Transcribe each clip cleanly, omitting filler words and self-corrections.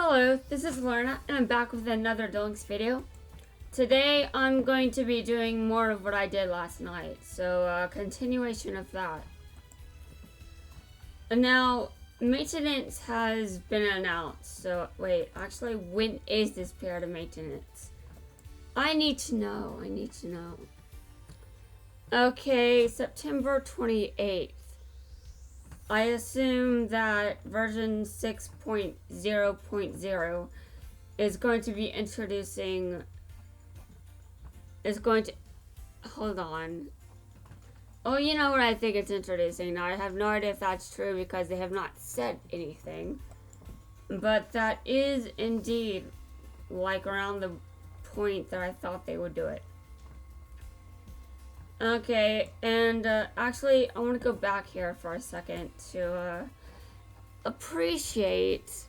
Hello, this is Lorna, and I'm back with another Duel Links video. Today, I'm going to be doing more of what I did last night, so continuation of that. And now, maintenance has been announced, so wait, actually, when is this period of maintenance? I need to know. Okay, September 28th. I assume that version 6.0.0 is going to be hold on. Oh, you know what I think it's introducing. Now, I have no idea if that's true because they have not said anything. But that is indeed like around the point that I thought they would do it. Okay, and actually, I want to go back here for a second to appreciate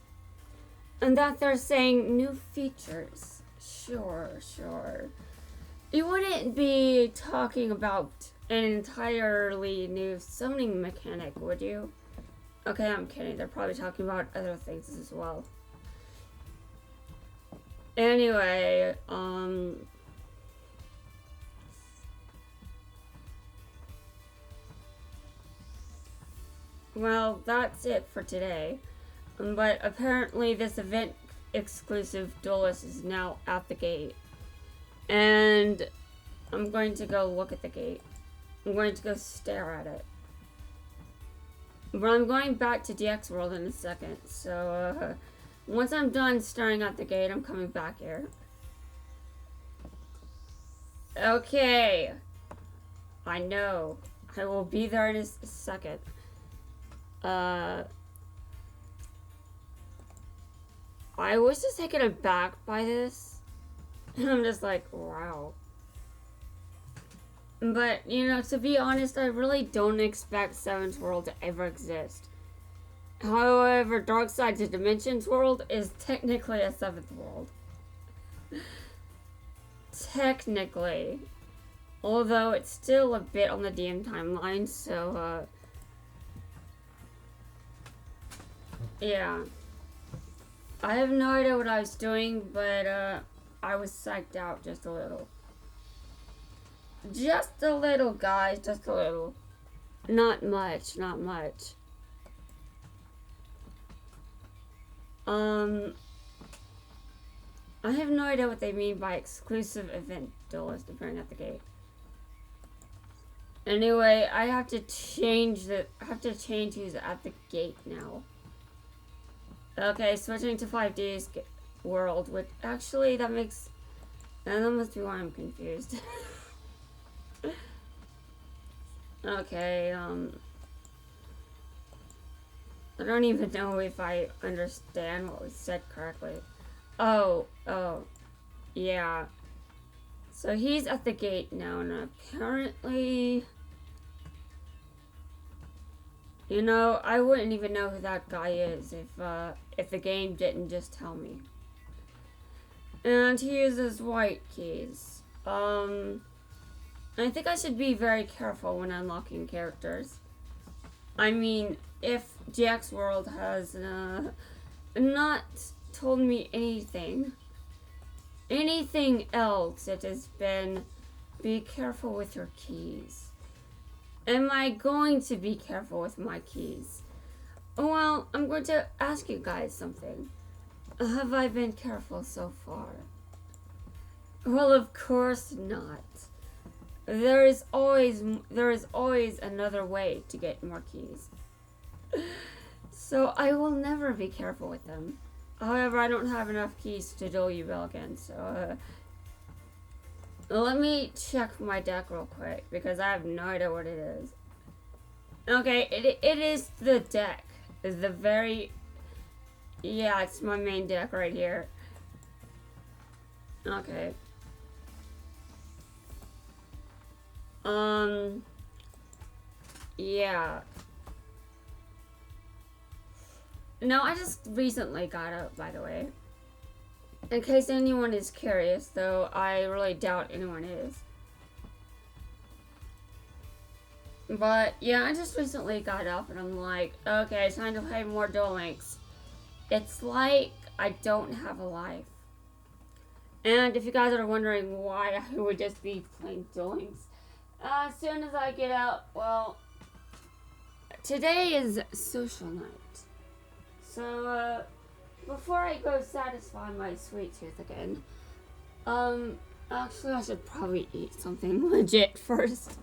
and that they're saying new features. Sure. You wouldn't be talking about an entirely new summoning mechanic, would you? Okay, I'm kidding. They're probably talking about other things as well. Anyway, well, that's it for today. But apparently this event exclusive duelist is now at the gate. And I'm going to go look at the gate. I'm going to go stare at it. But I'm going back to DX World in a second. So once I'm done staring at the gate, I'm coming back here. Okay. I know. I will be there in a second. I was just taken aback by this. I'm just like, wow. But, you know, to be honest, I really don't expect 7th World to ever exist. However, Dark Side to Dimensions World is technically a 7th World. Technically. Although it's still a bit on the DM timeline, so, yeah. I have no idea what I was doing, but I was psyched out just a little. Just a little, guys, just a little. Not much. I have no idea what they mean by exclusive event duelist appearing at the gate. Anyway, I have to change who's at the gate now. Okay, switching to 5D's world, which actually that must be why I'm confused. Okay, I don't even know if I understand what was said correctly. Oh, yeah. So he's at the gate now, and apparently, you know, I wouldn't even know who that guy is if the game didn't just tell me. And he uses white keys. I think I should be very careful when unlocking characters. I mean, if GX World has not told me anything else, it has been be careful with your keys. Am I going to be careful with my keys? Well, I'm going to ask you guys something. Have I been careful so far? Well, of course not. There is always another way to get more keys. So I will never be careful with them. However, I don't have enough keys to duel you Bell again, so let me check my deck real quick because I have no idea what it is. Okay, it is the deck. It's the very, yeah, it's my main deck right here. Okay. Yeah. No, I just recently got up, by the way. In case anyone is curious, though I really doubt anyone is. But, yeah, I just recently got up and I'm like, okay, it's time to play more Duel Links. It's like I don't have a life. And if you guys are wondering why I would just be playing Doings, as soon as I get out, well, today is social night. So, before I go satisfy my sweet tooth again, actually I should probably eat something legit first.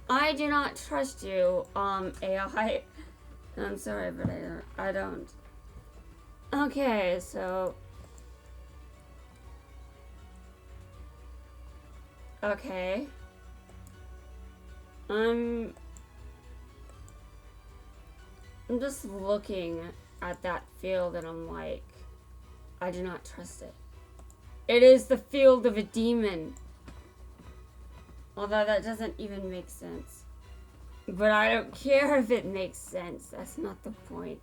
I do not trust you, AI. I'm sorry, but I don't. Okay, so... Okay. I'm just looking at that field and I'm like, I do not trust it. It is the field of a demon. Although that doesn't even make sense. But I don't care if it makes sense. That's not the point.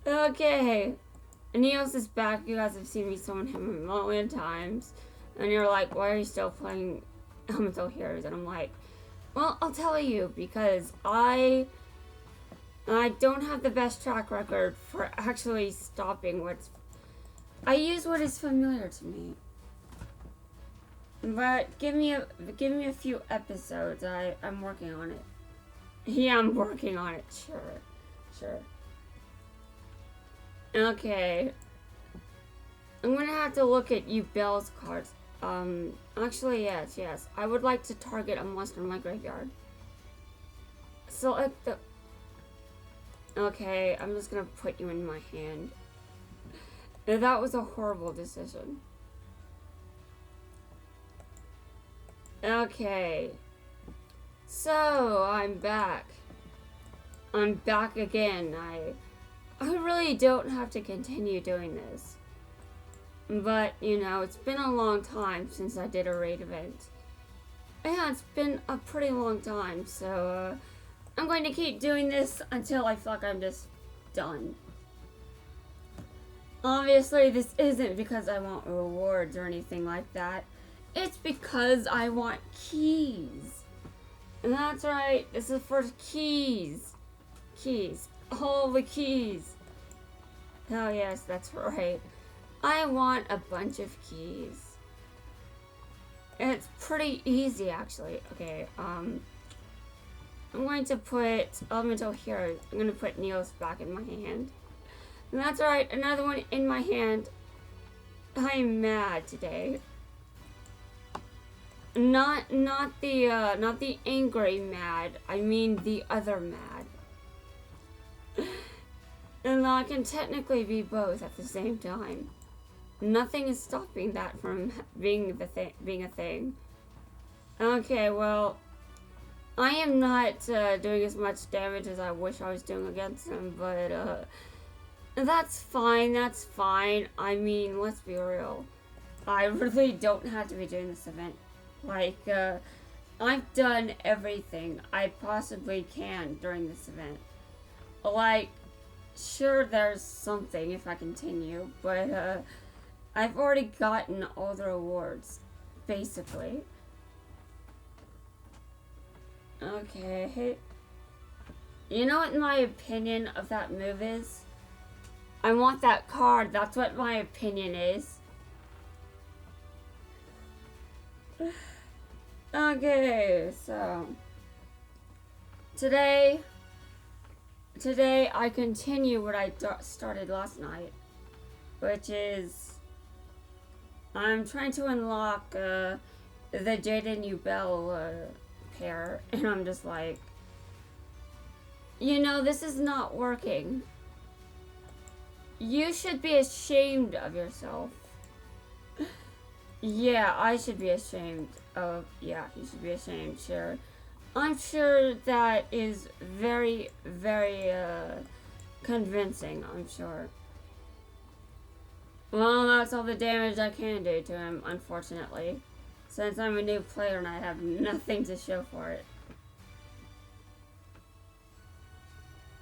Okay. Neos is back. You guys have seen me summon him a million times. And you're like, why are you still playing Elemental Heroes? And I'm like, well, I'll tell you. Because I don't have the best track record for actually stopping what's... I use what is familiar to me. But give me a few episodes. I'm working on it. Yeah, I'm working on it. Sure. Okay. I'm gonna have to look at you Bell's cards. Actually, yes. I would like to target a monster in my graveyard. Select the... Okay, I'm just gonna put you in my hand. That was a horrible decision. Okay. So, I'm back. I'm back again. I really don't have to continue doing this. But, you know, it's been a long time since I did a raid event. Yeah, it's been a pretty long time, so, I'm going to keep doing this until I feel like I'm just done. Obviously, this isn't because I want rewards or anything like that. It's because I want keys. And that's right, this is for keys. Keys. All the keys. Oh yes, that's right. I want a bunch of keys. It's pretty easy, actually. Okay, I'm going to put Elemental Heroes. I'm going to put Neos back in my hand. And that's right, another one in my hand. I'm mad today. Not the angry mad. I mean the other mad. And I can technically be both at the same time. Nothing is stopping that from being a thing. Okay, well, I am not doing as much damage as I wish I was doing against him, but that's fine. I mean, let's be real. I really don't have to be doing this event. Like, I've done everything I possibly can during this event. Like, sure, there's something if I continue, but, I've already gotten all the rewards, basically. Okay. You know what my opinion of that move is? I want that card. That's what my opinion is. Okay, so today I continue what I started last night, which is I'm trying to unlock the Jaden Ubel pair, and I'm just like, you know, this is not working. You should be ashamed of yourself. Yeah, I should be ashamed of, yeah, he should be ashamed, sure. I'm sure that is very, very, convincing, I'm sure. Well, that's all the damage I can do to him, unfortunately. Since I'm a new player and I have nothing to show for it.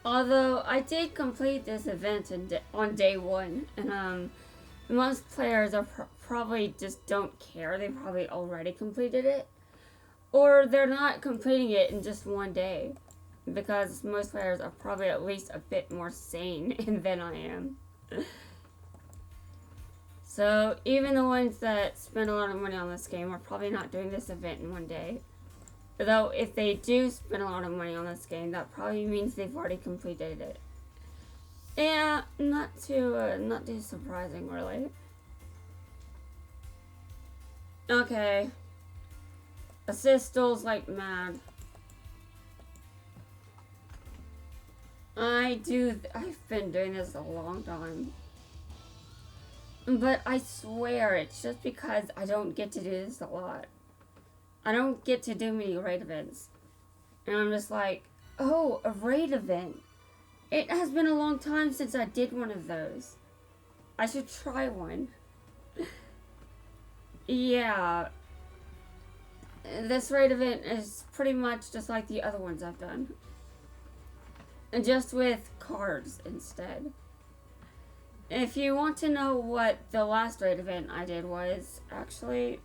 Although, I did complete this event on day one, and, most players are probably just don't care. They probably already completed it. Or they're not completing it in just one day. because most players are probably at least a bit more sane than I am. So even the ones that spend a lot of money on this game are probably not doing this event in one day. Though if they do spend a lot of money on this game, that probably means they've already completed it. Yeah, not too surprising really. Okay. Assistals like mad. I've been doing this a long time. But I swear it's just because I don't get to do this a lot. I don't get to do many raid events. And I'm just like, oh, a raid event. It has been a long time since I did one of those. I should try one. Yeah. This raid event is pretty much just like the other ones I've done. And just with cards instead. If you want to know what the last raid event I did was, actually,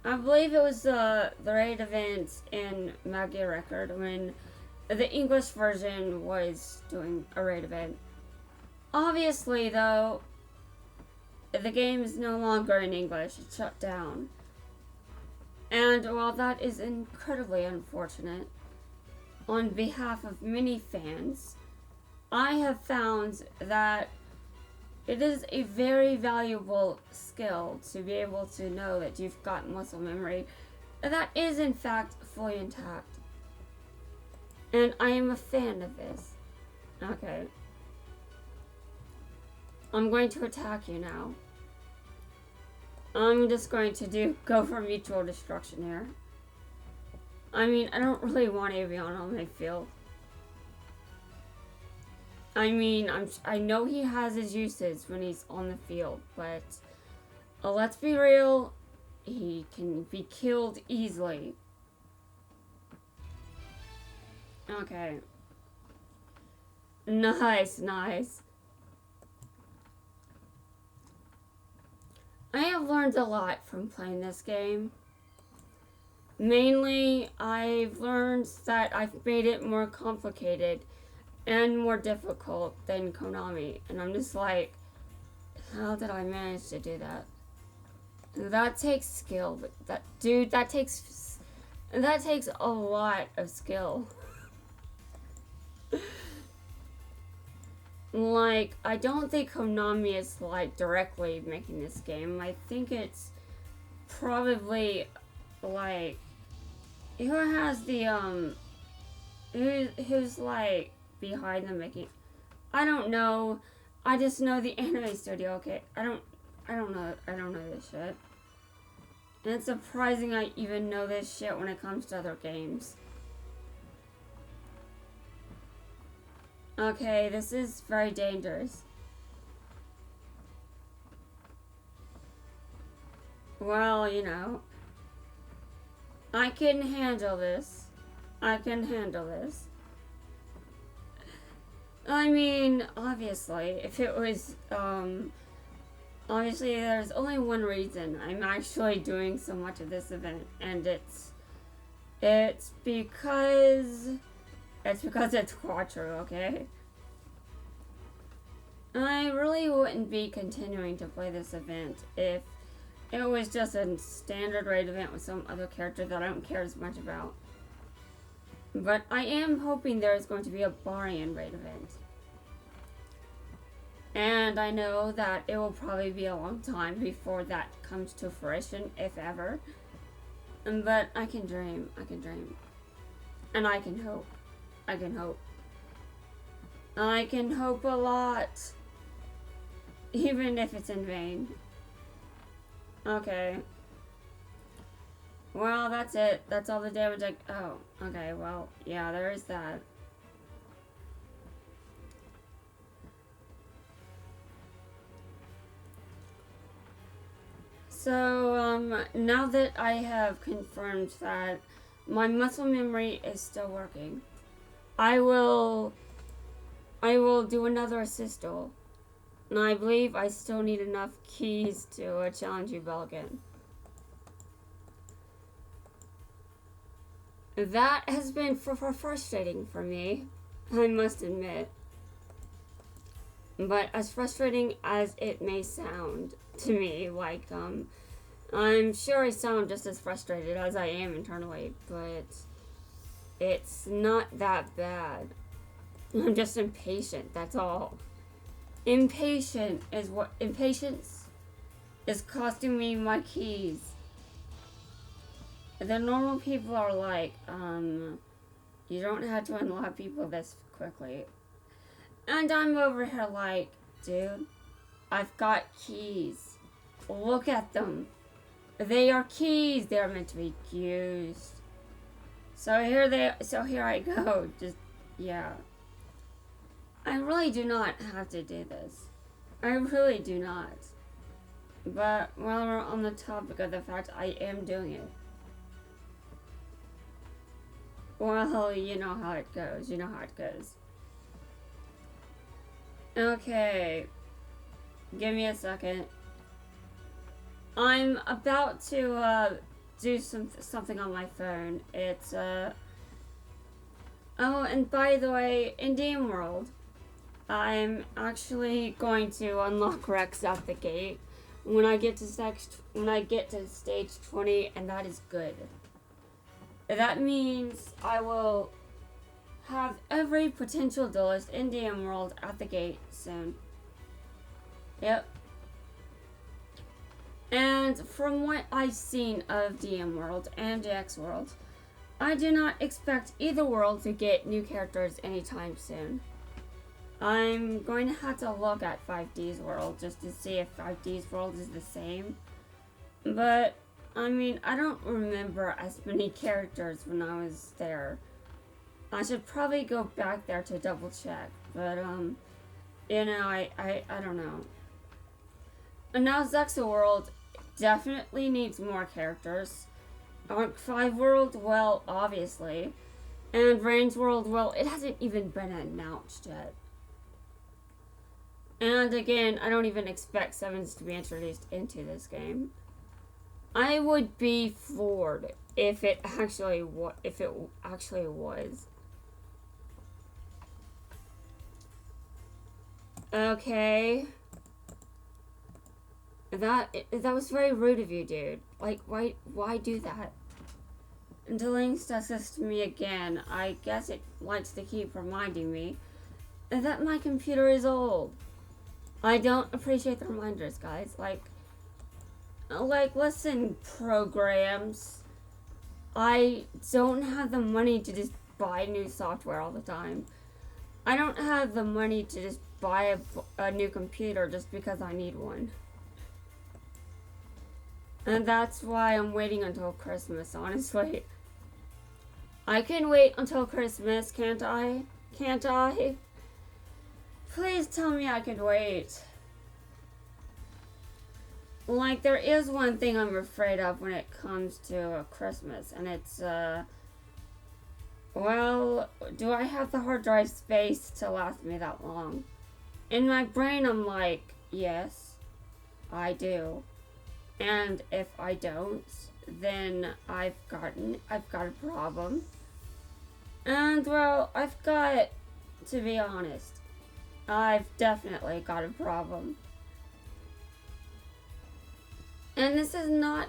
I believe it was the raid event in Magia Record when the English version was doing a raid event. Obviously, though, the game is no longer in English. It's shut down. And while that is incredibly unfortunate, on behalf of many fans, I have found that it is a very valuable skill to be able to know that you've got muscle memory that is in fact fully intact. And I am a fan of this. Okay. I'm going to attack you now. I'm just going to go for mutual destruction here. I mean, I don't really want Avion on my field. I mean, I know he has his uses when he's on the field, but let's be real, he can be killed easily. Okay. Nice, nice. I have learned a lot from playing this game. Mainly, I've learned that I've made it more complicated and more difficult than Konami. And I'm just like, how did I manage to do that? That takes skill. That takes a lot of skill. Like, I don't think Konami is like directly making this game. I think it's probably like who has the who's like behind them making. I don't know. I just know the anime studio. Okay, I don't know this shit. And it's surprising I even know this shit when it comes to other games. Okay, this is very dangerous. Well, you know, I can handle this. I can handle this. I mean, obviously, if it was, obviously there's only one reason I'm actually doing so much of this event, and it's because it's Quattro, okay? I really wouldn't be continuing to play this event if it was just a standard raid event with some other character that I don't care as much about. But I am hoping there is going to be a Barian raid event. And I know that it will probably be a long time before that comes to fruition, if ever. But I can dream. I can dream. And I can hope. I can hope. I can hope a lot. Even if it's in vain. Okay. Well, that's it. That's all the damage oh, okay, well, yeah, there is that. So, now that I have confirmed that my muscle memory is still working, I will do another assist duel. And I believe I still need enough keys to challenge you, Bell, again. That has been frustrating for me, I must admit. But as frustrating as it may sound to me, like, I'm sure I sound just as frustrated as I am internally, but it's not that bad. I'm just impatient, that's all. Impatience is costing me my keys. The normal people are like, you don't have to unlock people this quickly. And I'm over here like, dude, I've got keys. Look at them. They are keys. They're meant to be used. So here I go. Just, yeah. I really do not have to do this. I really do not. But while we're on the topic of the fact I am doing it. Well, you know how it goes. You know how it goes. Okay. Give me a second. I'm about to do something on my phone. It's oh, and by the way, in DM World, I'm actually going to unlock Rex out the gate when I get to stage 20, and that is good. That means I will have every potential duelist in DM World at the gate soon. Yep. And from what I've seen of DM World and DX World, I do not expect either world to get new characters anytime soon. I'm going to have to look at 5D's World just to see if 5D's World is the same. But, I mean, I don't remember as many characters when I was there. I should probably go back there to double check, but, you know, I don't know. And now Zexa World definitely needs more characters. Arc 5 World, well, obviously. And Range World, well, it hasn't even been announced yet. And again, I don't even expect Sevens to be introduced into this game. I would be floored if it actually was. Okay. That was very rude of you, dude. Like, why do that? And Lynx does this to me again. I guess it likes to keep reminding me that my computer is old. I don't appreciate the reminders, guys. Like, listen, programs. I don't have the money to just buy new software all the time. I don't have the money to just buy a new computer just because I need one. And that's why I'm waiting until Christmas, honestly. I can wait until Christmas, can't I? Can't I? Please tell me I can wait. Like, there is one thing I'm afraid of when it comes to Christmas, and it's, well, do I have the hard drive space to last me that long? In my brain, I'm like, yes, I do. And if I don't, then I've got a problem. And, well, to be honest, I've definitely got a problem. And this is not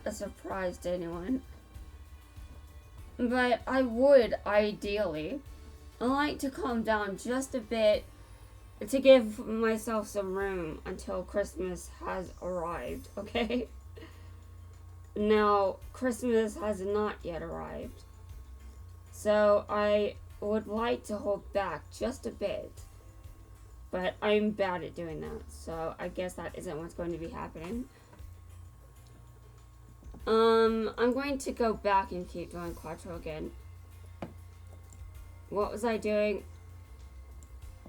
a surprise to anyone. But I would, ideally, like to calm down just a bit to give myself some room until Christmas has arrived, okay? Now, Christmas has not yet arrived. So I would like to hold back just a bit. But I'm bad at doing that, so I guess that isn't what's going to be happening. I'm going to go back and keep doing Quattro again. What was I doing?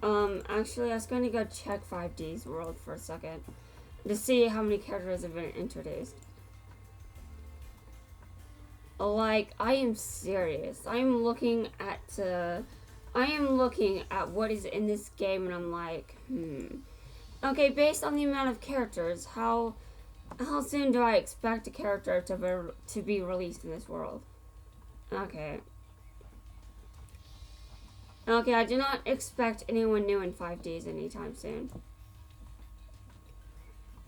Actually, I was going to go check 5D's World for a second to see how many characters have been introduced. Like, I am serious. I am looking at what is in this game, and I'm like, okay, based on the amount of characters, how soon do I expect a character to be released in this world? Okay. Okay, I do not expect anyone new in 5Ds anytime soon.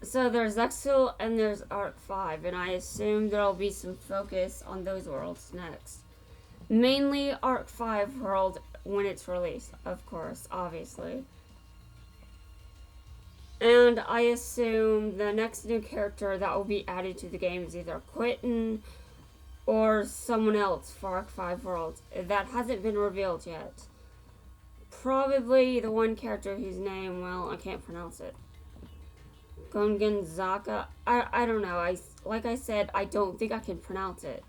So there's Exil and there's Arc 5, and I assume there'll be some focus on those worlds next. Mainly Arc 5 world when it's released, of course, obviously. And I assume the next new character that will be added to the game is either Quitten or someone else for Arc 5 World. That hasn't been revealed yet. Probably the one character whose name, well, I can't pronounce it. Gonganzaka? I don't know. Like I said, I don't think I can pronounce it.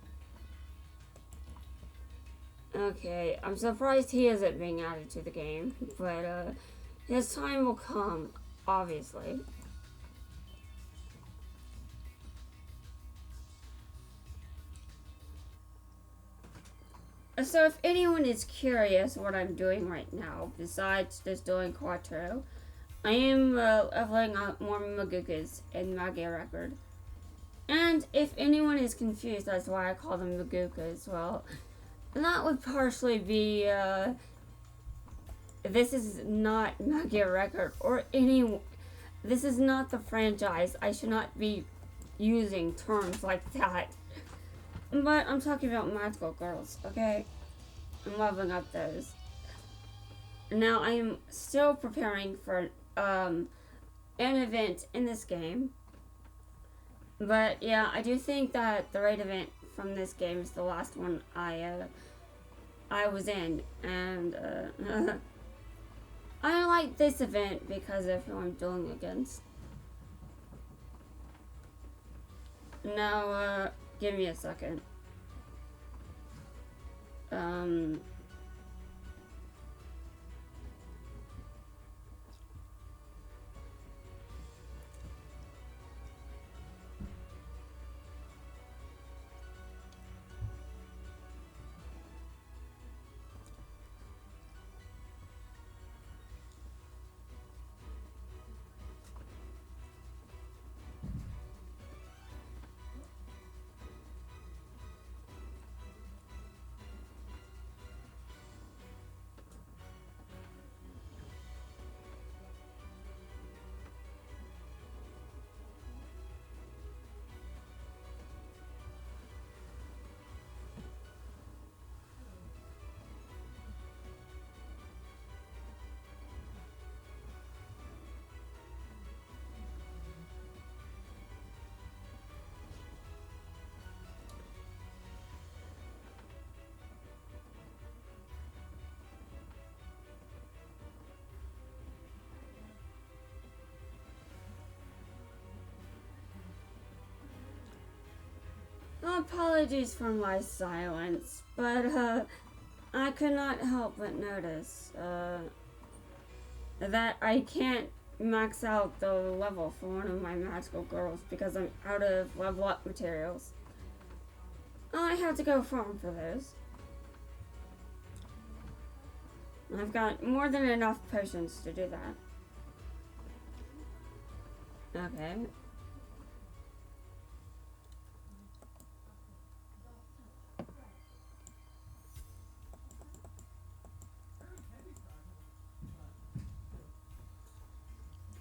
Okay, I'm surprised he isn't being added to the game, but his time will come, obviously. So if anyone is curious what I'm doing right now, besides just doing Quattro, I am leveling up more Magukas in Magia Record. And if anyone is confused as to why I call them Magukas, well, that would partially be, this is not Magia Record or any, this is not the franchise. I should not be using terms like that. But I'm talking about magical girls, okay? I'm leveling up those. Now I am still preparing for an event in this game. But yeah, I do think that the raid event from this game is the last one I was in, and I like this event because of who I'm dueling against. Now, give me a second. Apologies for my silence, but I could not help but notice that I can't max out the level for one of my magical girls because I'm out of level up materials. I have to go farm for those. I've got more than enough potions to do that. Okay.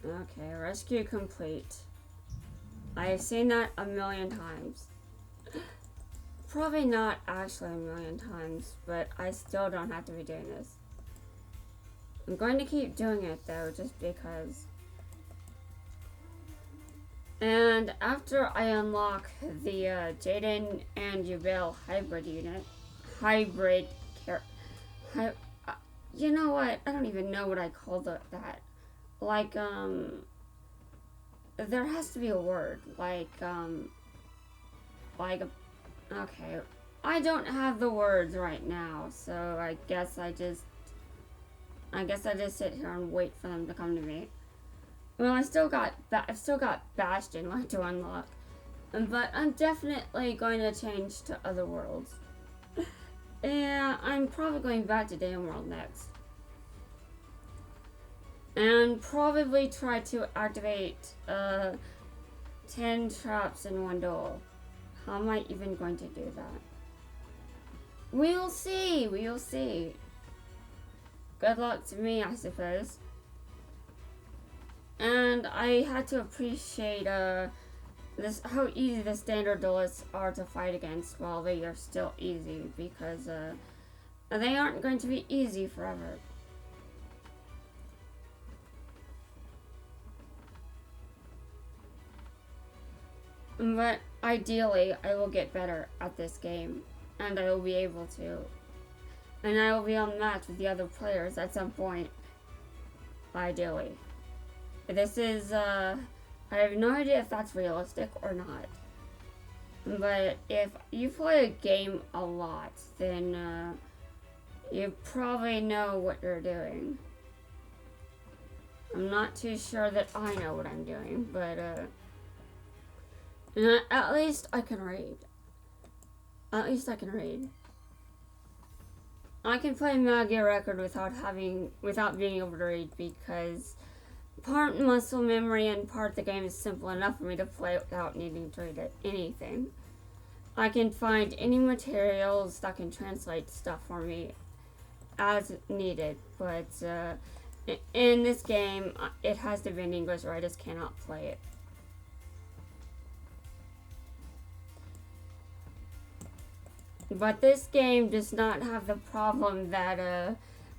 Okay, rescue complete. I have seen that a million times. Probably not actually a million times, but I still don't have to be doing this. I'm going to keep doing it though, just because. And after I unlock the Jaden and Yubel hybrid unit, you know what? I don't even know what I called that. Like, there has to be a word. Okay. I don't have the words right now, so I guess I just sit here and wait for them to come to me. Well, I've still got Bastion left to unlock, but I'm definitely going to change to other worlds. Yeah, I'm probably going back to Damn World next. And probably try to activate 10 traps in one duel. How am I even going to do that? We'll see. We'll see. Good luck to me, I suppose. And I had to appreciate this how easy the standard duelists are to fight against while they are still easy, because they aren't going to be easy forever. But ideally, I will get better at this game, and I will be able to. And I will be on match with the other players at some point. Ideally. This is, I have no idea if that's realistic or not. But if you play a game a lot, then you probably know what you're doing. I'm not too sure that I know what I'm doing, but at least I can read. At least I can read. I can play Magic Record without being able to read, because part muscle memory and part the game is simple enough for me to play without needing to read anything. I can find any materials that can translate stuff for me as needed, but in this game, it has to be in English or I just cannot play it. But this game does not have the problem that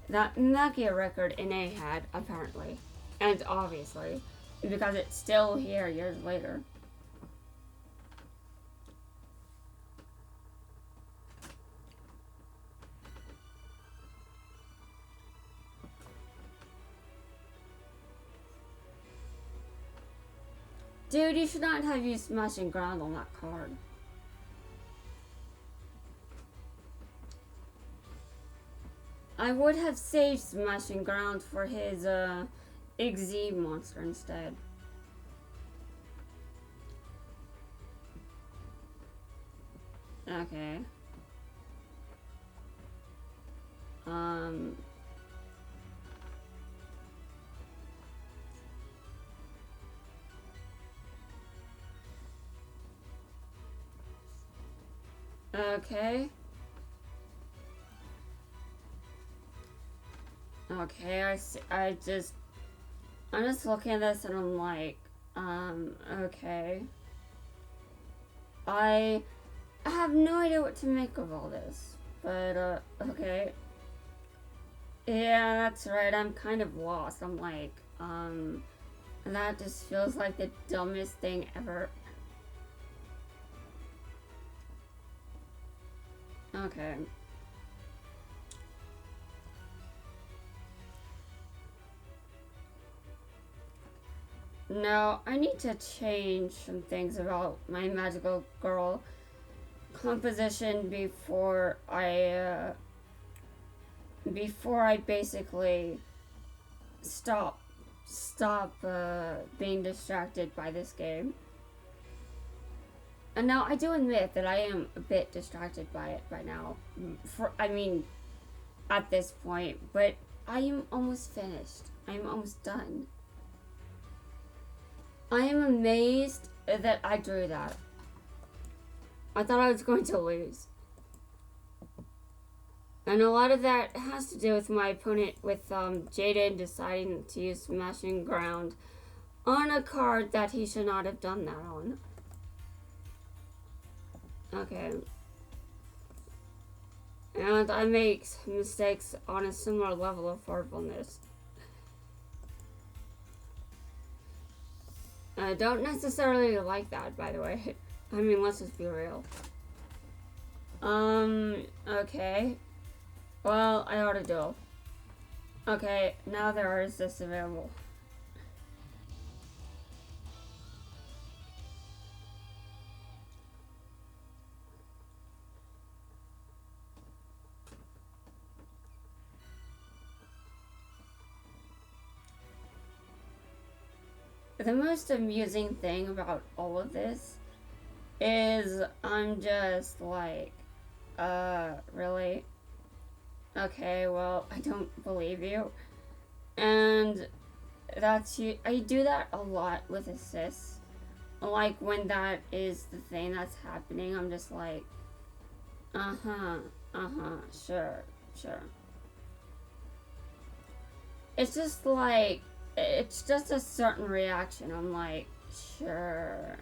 that Magic Record NA had, apparently. And obviously, because it's still here years later. Dude, you should not have used Smashing Ground on that card. I would have saved Smashing Ground for his XZ monster instead. Okay. Okay. Okay, I'm just looking at this and I'm like, okay. I have no idea what to make of all this, but, okay. Yeah, that's right, I'm kind of lost. I'm like, that just feels like the dumbest thing ever. Okay. No, I need to change some things about my magical girl composition before I basically stop being distracted by this game. And now I do admit that I am a bit distracted by it right now. At this point, but I am almost finished. I am almost done. I am amazed that I drew that. I thought I was going to lose. And a lot of that has to do with my opponent, with Jaden deciding to use Smashing Ground on a card that he should not have done that on. Okay. And I make mistakes on a similar level of horribleness. I don't necessarily like that, by the way. I mean, let's just be real. Okay. Well, I ought to do. Okay, now there is this available. The most amusing thing about all of this is I'm just like, really? Okay, well, I don't believe you. And I do that a lot with assists. Like, when that is the thing that's happening, I'm just like, Sure, sure. It's just like, it's just a certain reaction. I'm like, sure,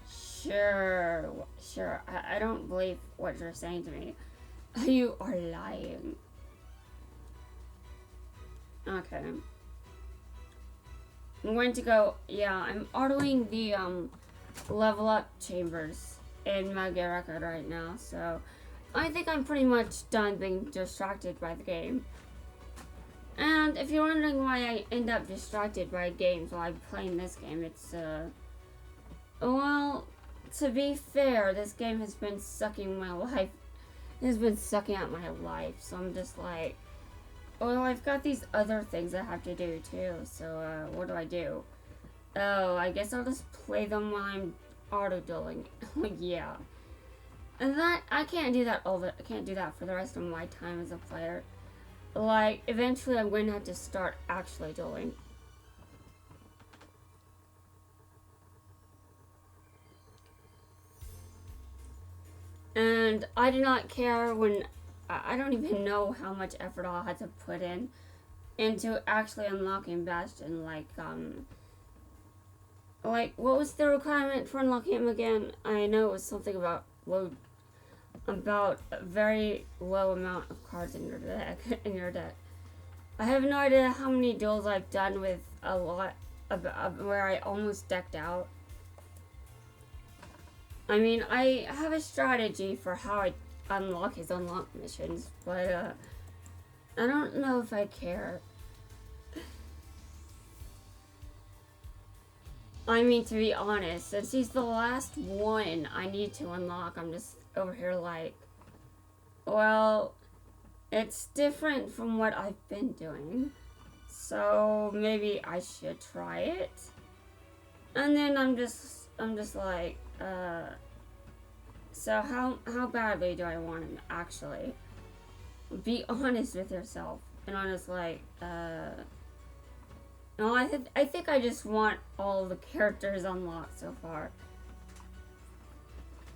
sure, sure. I don't believe what you're saying to me. You are lying. Okay. I'm going to go, yeah, I'm ordering the, level up chambers in my record right now, so I think I'm pretty much done being distracted by the game. And if you're wondering why I end up distracted by games while I'm playing this game, it's, well, to be fair, this game has been sucking my life. It has been sucking out my life, so I'm just like, well, I've got these other things I have to do too, so, what do? Oh, I guess I'll just play them while I'm auto-dueling. Yeah. And that, I can't do that I can't do that for the rest of my time as a player. Like, eventually I'm going to have to start actually dueling. And I do not care when, I don't even know how much effort I'll have to put into actually unlocking Bastion. Like, what was the requirement for unlocking him again? I know it was something about a very low amount of cards in your deck. I have no idea how many duels I've done with a lot of where I almost decked out. I mean, I have a strategy for how I unlock his unlock missions, but I don't know if I care. I mean, to be honest, since he's the last one I need to unlock, I'm just over here like, well, it's different from what I've been doing, so maybe I should try it. And then I'm just like, so how badly do I want him actually? Be honest with yourself. And I'm just like, no, I think I just want all the characters unlocked so far.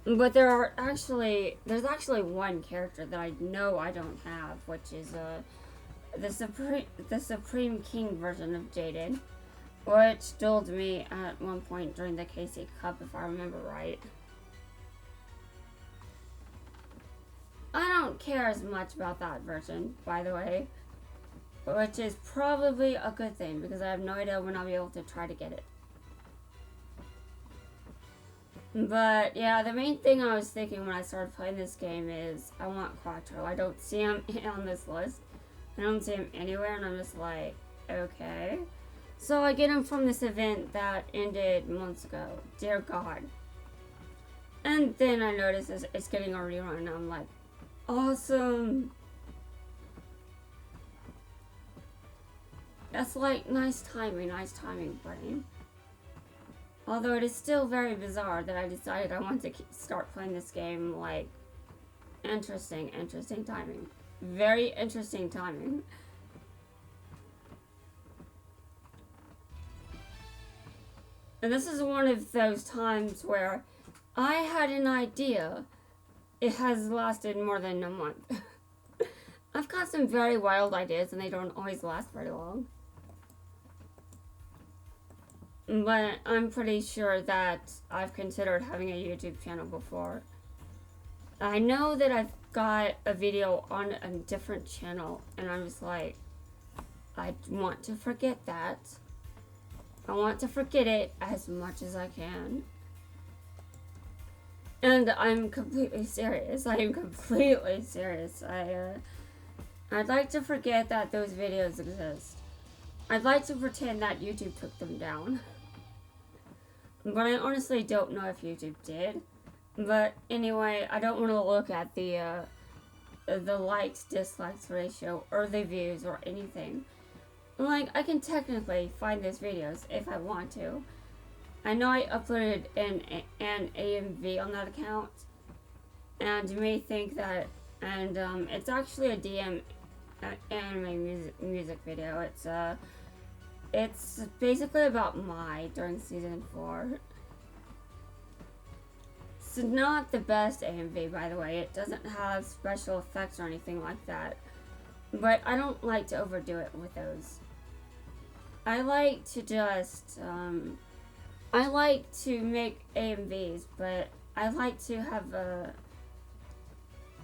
But there's actually one character that I know I don't have, which is the Supreme King version of Jaden, which dueled me at one point during the KC Cup, if I remember right. I don't care as much about that version, by the way, which is probably a good thing because I have no idea when I'll be able to try to get it. But yeah, the main thing I was thinking when I started playing this game is I want Quattro. I don't see him on this list. I don't see him anywhere, and I'm just like, okay. So I get him from this event that ended months ago. Dear God. And then I notice it's getting a rerun, and I'm like, awesome. That's like nice timing, brain. Although it is still very bizarre that I decided I want to start playing this game, like, interesting timing. Very interesting timing. And this is one of those times where I had an idea. It has lasted more than a month. I've got some very wild ideas and they don't always last very long. But I'm pretty sure that I've considered having a YouTube channel before. I know that I've got a video on a different channel, and I'm just like, I want to forget that. I want to forget it as much as I can. And I'm completely serious. I am completely serious. I'd like to forget that those videos exist. I'd like to pretend that YouTube took them down. But I honestly don't know if YouTube did. But anyway, I don't want to look at the likes, dislikes ratio, or the views, or anything. Like, I can technically find those videos if I want to. I know I uploaded an AMV on that account. And you may think that, and it's actually a DM anime music video. It's basically about Mai during season 4. It's not the best AMV, by the way. It doesn't have special effects or anything like that. But I don't like to overdo it with those. I like to just, I like to make AMVs, but I like to have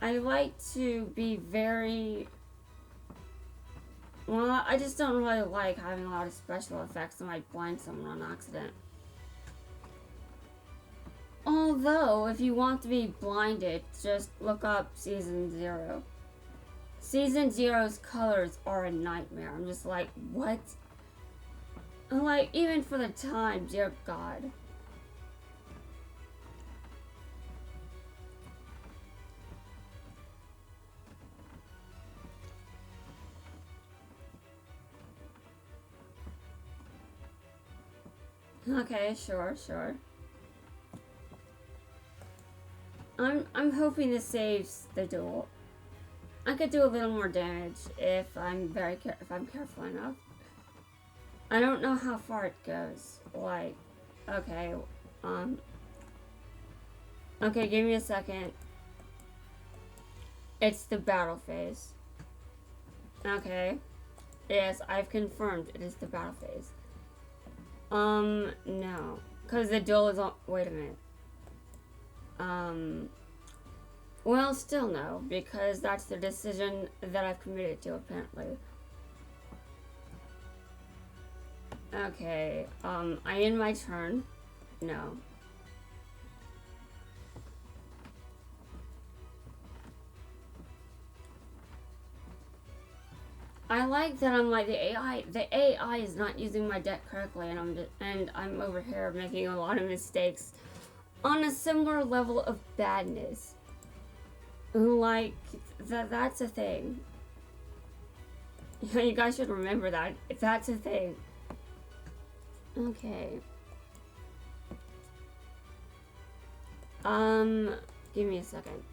I like to be very, well, I just don't really like having a lot of special effects that might blind someone on accident. Although, if you want to be blinded, just look up Season 0. Season 0's colors are a nightmare. I'm just like, what? Like, even for the time, dear God. Okay, sure. I'm hoping this saves the duel. I could do a little more damage if I'm careful enough. I don't know how far it goes. Like, okay, okay, give me a second. It's the battle phase. Okay. Yes, I've confirmed it is the battle phase. No. Because the duel is on, wait a minute. Well, still no, because that's the decision that I've committed to, apparently. Okay, I end my turn. No. I like that I'm like the AI is not using my deck correctly, and I'm over here making a lot of mistakes on a similar level of badness. Like, that's a thing. You guys should remember that. If that's a thing. Okay. Give me a second.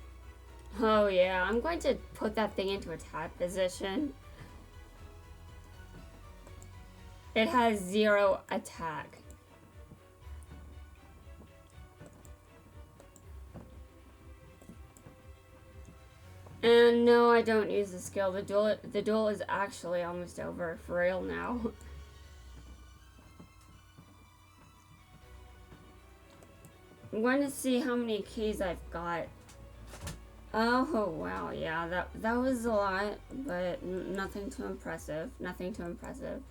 Oh yeah, I'm going to put that thing into attack position. It has 0 attack. And no, I don't use the skill. The duel is actually almost over for real now. I'm going to see how many keys I've got. Oh wow, yeah, that was a lot, but nothing too impressive. Nothing too impressive.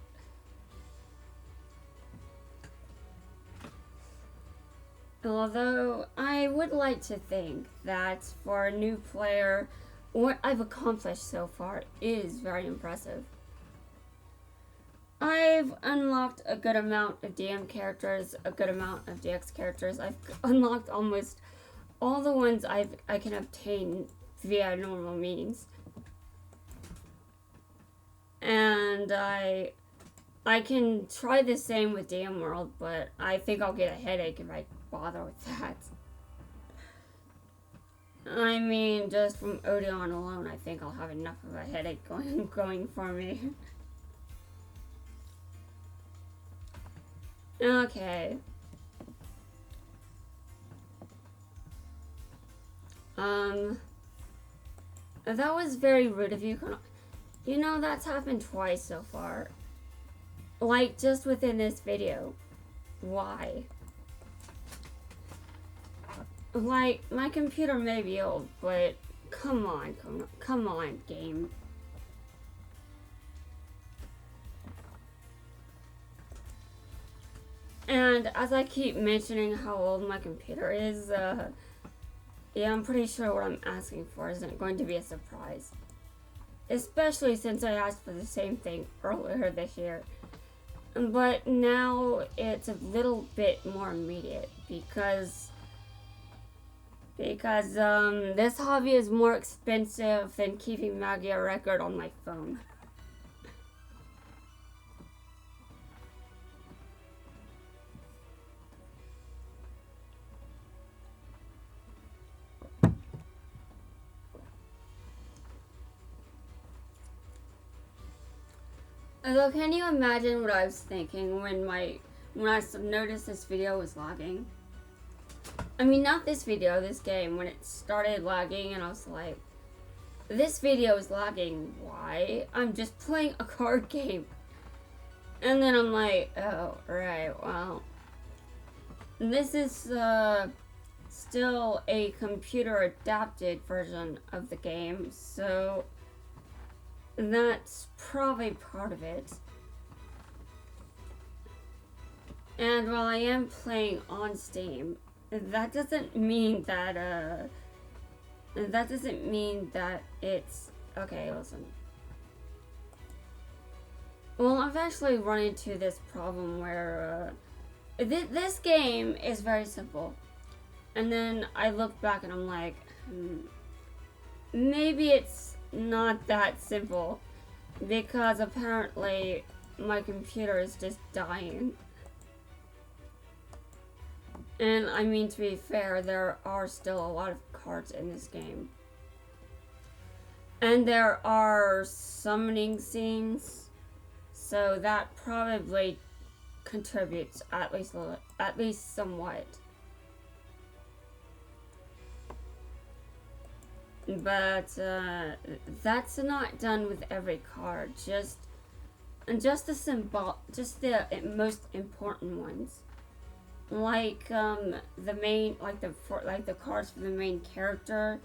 Although I would like to think that for a new player, what I've accomplished so far is very impressive. I've unlocked a good amount of DM characters, a good amount of DX characters. I've unlocked almost all the ones I can obtain via normal means. And I can try the same with DM World, but I think I'll get a headache if I bother with that. I mean, just from Odeon alone, I think I'll have enough of a headache going for me. Okay. That was very rude of you. You know, that's happened twice so far. Like, just within this video. Why? Like, my computer may be old, but come on, game. And as I keep mentioning how old my computer is, yeah, I'm pretty sure what I'm asking for isn't going to be a surprise. Especially since I asked for the same thing earlier this year. But now it's a little bit more immediate because this hobby is more expensive than keeping Maggie a record on my phone. Although, can you imagine what I was thinking when I noticed this video was lagging? I mean, not this video, this game, when it started lagging, and I was like, this video is lagging. Why? I'm just playing a card game. And then I'm like, oh, right, well, this is still a computer adapted version of the game, so that's probably part of it. And while I am playing on Steam, that doesn't mean that it's okay. Listen. Well, I've actually run into this problem where this game is very simple, and then I look back and I'm like, maybe it's not that simple, because apparently my computer is just dying. And I mean, to be fair, there are still a lot of cards in this game. And there are summoning scenes, so that probably contributes at least somewhat. But that's not done with every card. Just the most important ones. Like the main, like the cards for the main character,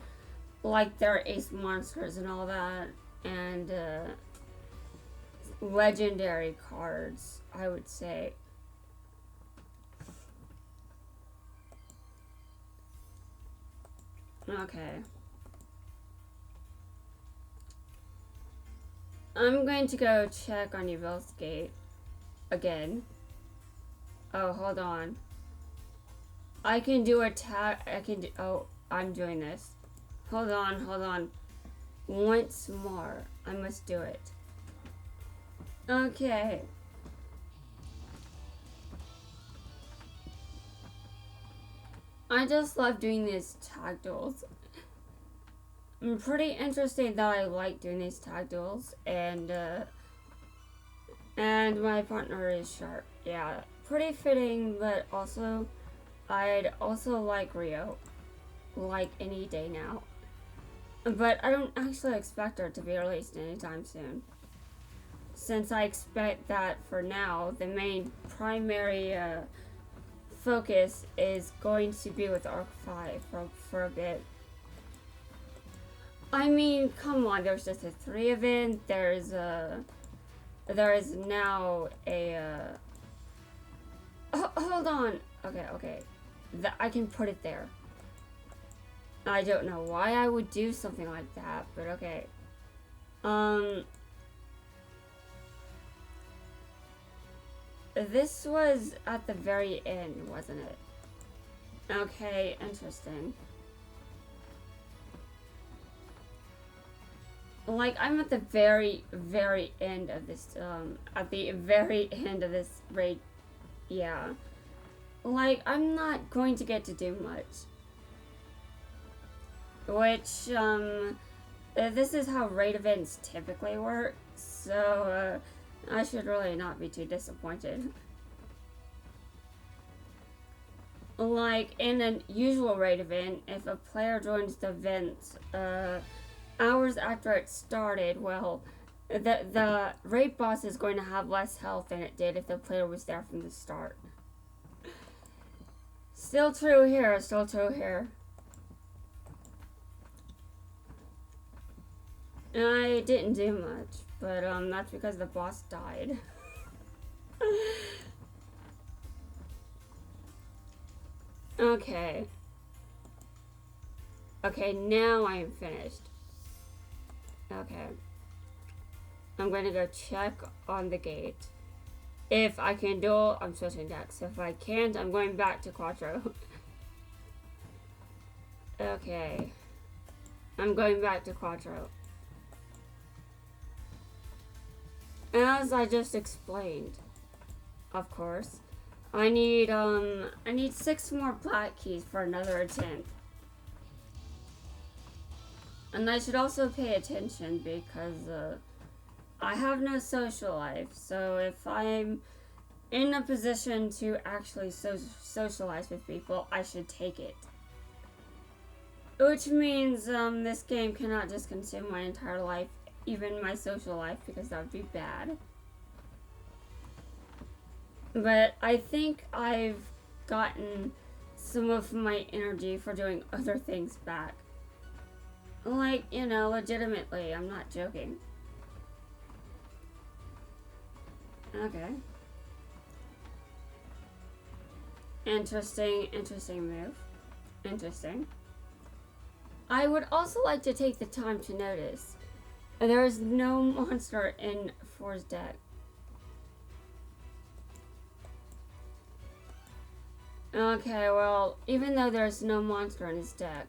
like their ace monsters and all that, and legendary cards, I would say. Okay. I'm going to go check on Yvel's Gate again. Oh, hold on. I can do a tag. Oh, I'm doing this. Hold on. Once more. I must do it. Okay. I just love doing these tag duels. I'm pretty interested that I like doing these tag duels, and my partner is Sharp. Yeah, pretty fitting, but also I'd also like Rio, like any day now. But I don't actually expect her to be released anytime soon, since I expect that for now the main primary focus is going to be with Arc 5 for a bit. I mean, come on, there's just a 3 event, there is now a hold on. Okay. I can put it there. I don't know why I would do something like that, but okay. This was at the very end, wasn't it? Okay, interesting. Like, I'm at the very end of this, at the very end of this raid. Yeah. Like, I'm not going to get to do much. Which, this is how raid events typically work, so, I should really not be too disappointed. Like, in a usual raid event, if a player joins the event, hours after it started, well, the raid boss is going to have less health than it did if the player was there from the start. Still true here. And I didn't do much, but that's because the boss died. Okay. Okay, now I am finished. Okay. I'm going to go check on the gate. If I can duel, I'm switching decks. If I can't, I'm going back to Quattro. Okay. I'm going back to Quattro. As I just explained, of course, I need 6 more black keys for another attempt. And I should also pay attention because I have no social life. So if I'm in a position to actually socialize with people, I should take it. Which means this game cannot just consume my entire life, even my social life, because that would be bad. But I think I've gotten some of my energy for doing other things back. Like, you know, legitimately, I'm not joking. Okay. Interesting move. Interesting. I would also like to take the time to notice there is no monster in 4's deck. Okay, well, even though there's no monster in his deck,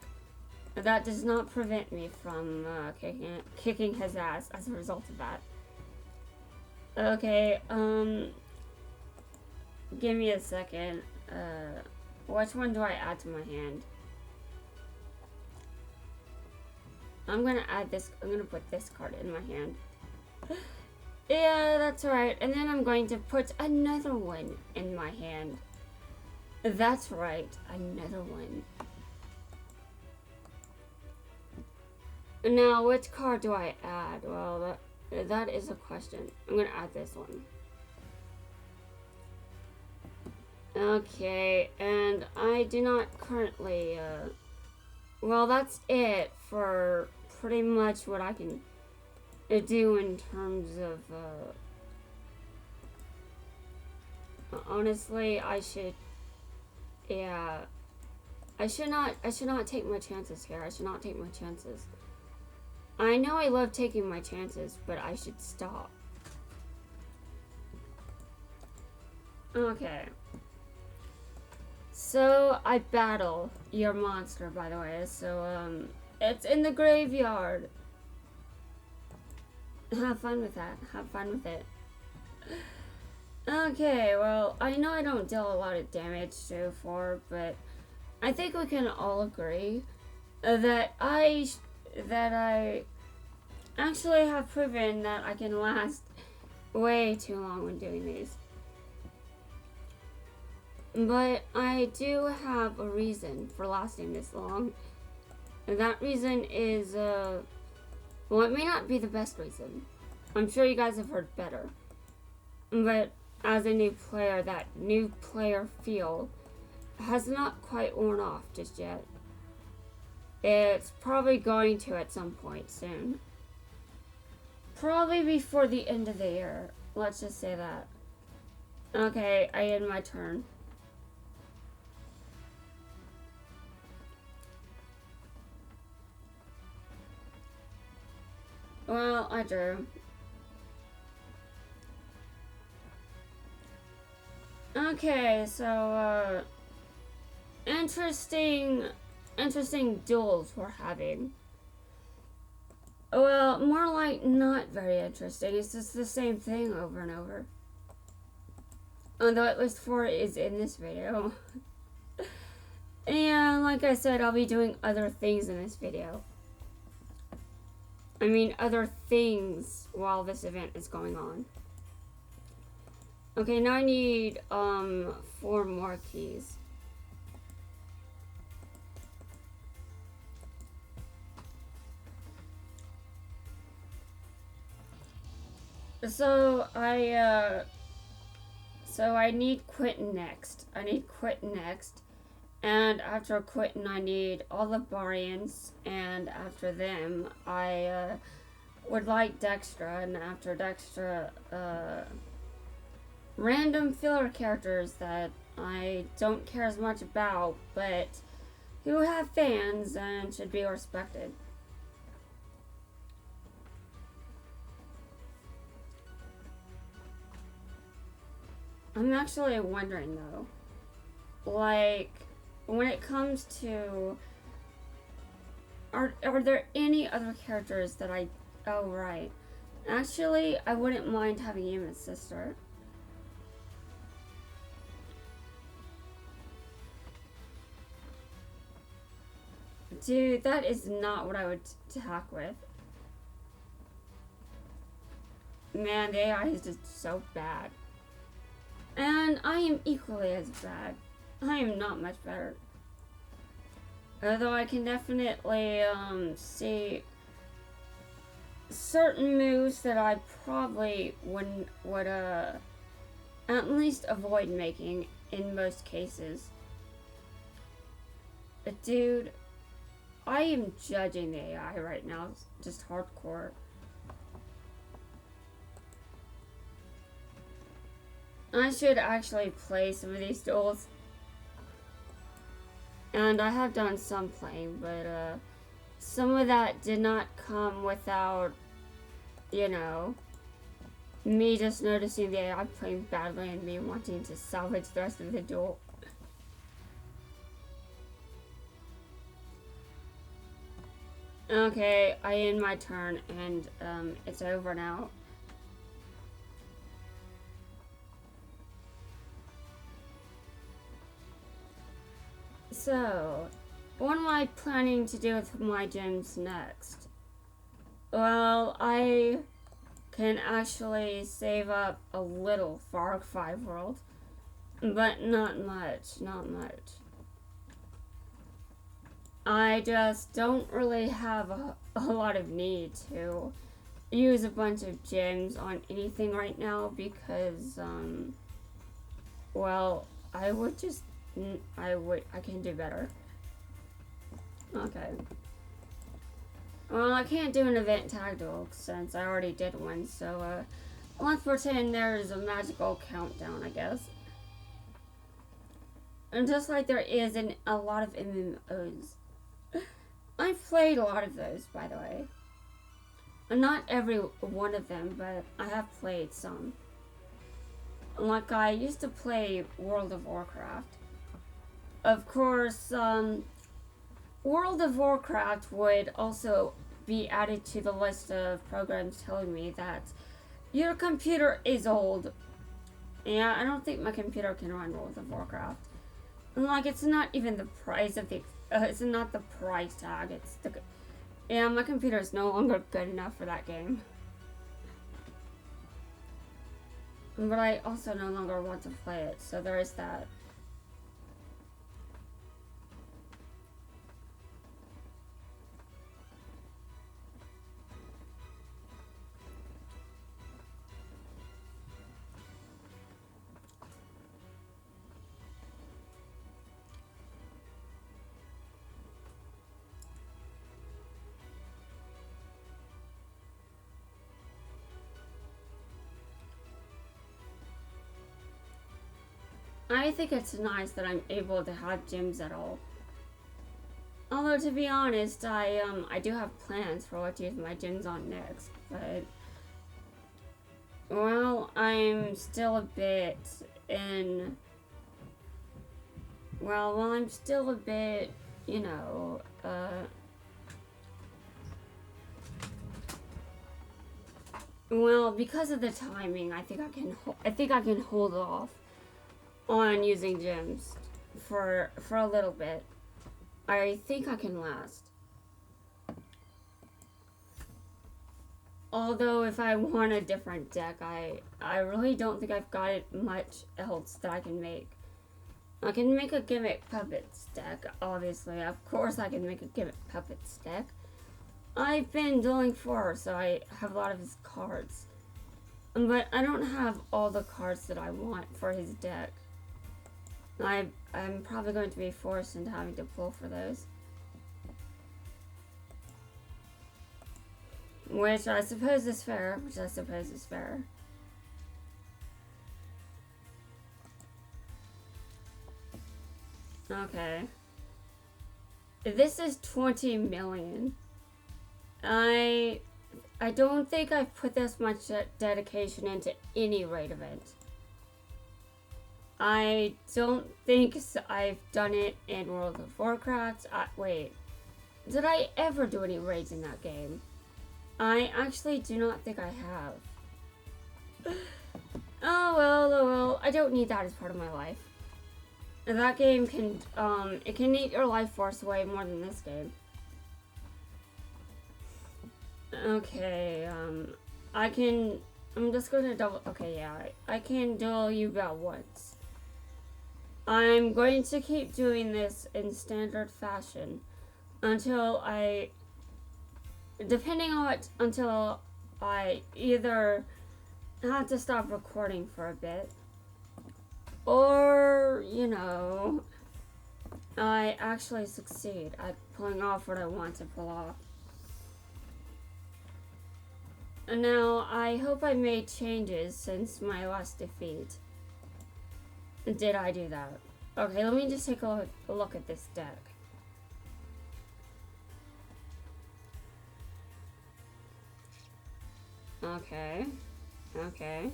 that does not prevent me from kicking his ass as a result of that. Okay, give me a second. Which one do I add to my hand? I'm gonna add this, I'm gonna put this card in my hand. Yeah, that's right. And then I'm going to put another one in my hand. That's right, another one. Now, which card do I add? Well, that is a question. I'm gonna add this one. Okay, and I do not currently, well, that's it for pretty much what I can do in terms of, honestly, I should not take my chances here. I should not take my chances. I know I love taking my chances, but I should stop. Okay. So, I battle your monster, by the way. So, it's in the graveyard. Have fun with that. Have fun with it. Okay, well, I know I don't deal a lot of damage to 4, but I think we can all agree that I actually have proven that I can last way too long when doing these. But I do have a reason for lasting this long. And that reason is, well, it may not be the best reason. I'm sure you guys have heard better. But as a new player, that new player feel has not quite worn off just yet. It's probably going to at some point soon. Probably before the end of the year. Let's just say that. Okay, I end my turn. Well, I drew. Okay, so, interesting duels we're having. Well, more like not very interesting. It's just the same thing over and over. Although at least 4 is in this video. And like I said, I'll be doing other things in this video. I mean, other things while this event is going on. Okay, now I need 4 more keys. So I need Quentin next. And after Quentin, I need all the Barians, and after them, I would like Dextra, and after Dextra, random filler characters that I don't care as much about, but who have fans and should be respected. I'm actually wondering though, like, when it comes to, are there any other characters that oh right, actually I wouldn't mind having Emma's sister. Dude, that is not what I would attack with. Man, the AI is just so bad. And I am equally as bad. I am not much better. Although I can definitely see certain moves that I probably would at least avoid making in most cases. But dude, I am judging the AI right now, just hardcore. I should actually play some of these duels. And I have done some playing, but some of that did not come without, you know, me just noticing the AI playing badly and me wanting to salvage the rest of the duel. Okay, I end my turn and it's over now. So, what am I planning to do with my gems next? Well, I can actually save up a little for Arc 5 World, but not much, not much. I just don't really have a lot of need to use a bunch of gems on anything right now because, well, I can do better. Okay. Well, I can't do an event tag duel since I already did one, so, let's pretend there's a magical countdown, I guess. And just like there is in a lot of MMOs. I've played a lot of those, by the way. Not every one of them, but I have played some. Like, I used to play World of Warcraft. Of course, World of Warcraft would also be added to the list of programs telling me that your computer is old. Yeah, I don't think my computer can run World of Warcraft. Like, it's not even the price of the... it's not the price tag, it's the... Yeah, my computer is no longer good enough for that game. But I also no longer want to play it, so there is that. I think it's nice that I'm able to have gems at all. Although, to be honest, I do have plans for what to use my gems on next, but... Well, I'm still a bit in... Well, I'm still a bit, you know, well, because of the timing, I think I can hold off on using gems for a little bit. I think I can last. Although if I want a different deck, I really don't think I've got it much else that I can make. I can make a Gimmick Puppets deck, obviously. Of course I can make a Gimmick Puppets deck. I've been dueling 4, so I have a lot of his cards. But I don't have all the cards that I want for his deck. I'm probably going to be forced into having to pull for those. Which I suppose is fair. Okay. This is 20 million. I don't think I've put this much dedication into any raid event. I don't think I've done it in World of Warcraft. Wait, did I ever do any raids in that game? I actually do not think I have. Oh well, I don't need that as part of my life. That game can, it can eat your life force away more than this game. Okay, I can I'm just going to double... Okay, yeah, I can duel you about once. I'm going to keep doing this in standard fashion until I... Depending on what... Until I either have to stop recording for a bit, or, you know, I actually succeed at pulling off what I want to pull off. And now, I hope I made changes since my last defeat. Did I do that? Okay, let me just take a look at this deck. Okay. Okay.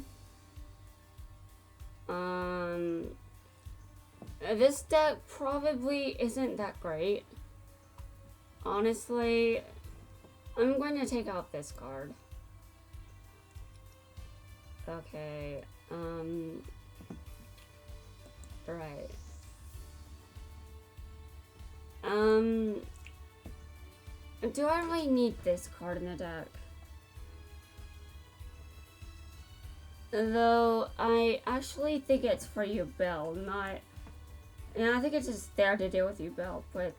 This deck probably isn't that great. Honestly, I'm going to take out this card. Okay, right. Do I really need this card in the deck? Though, I actually think it's for you, Bill, not... Yeah, I think it's just there to deal with you, Bill, but,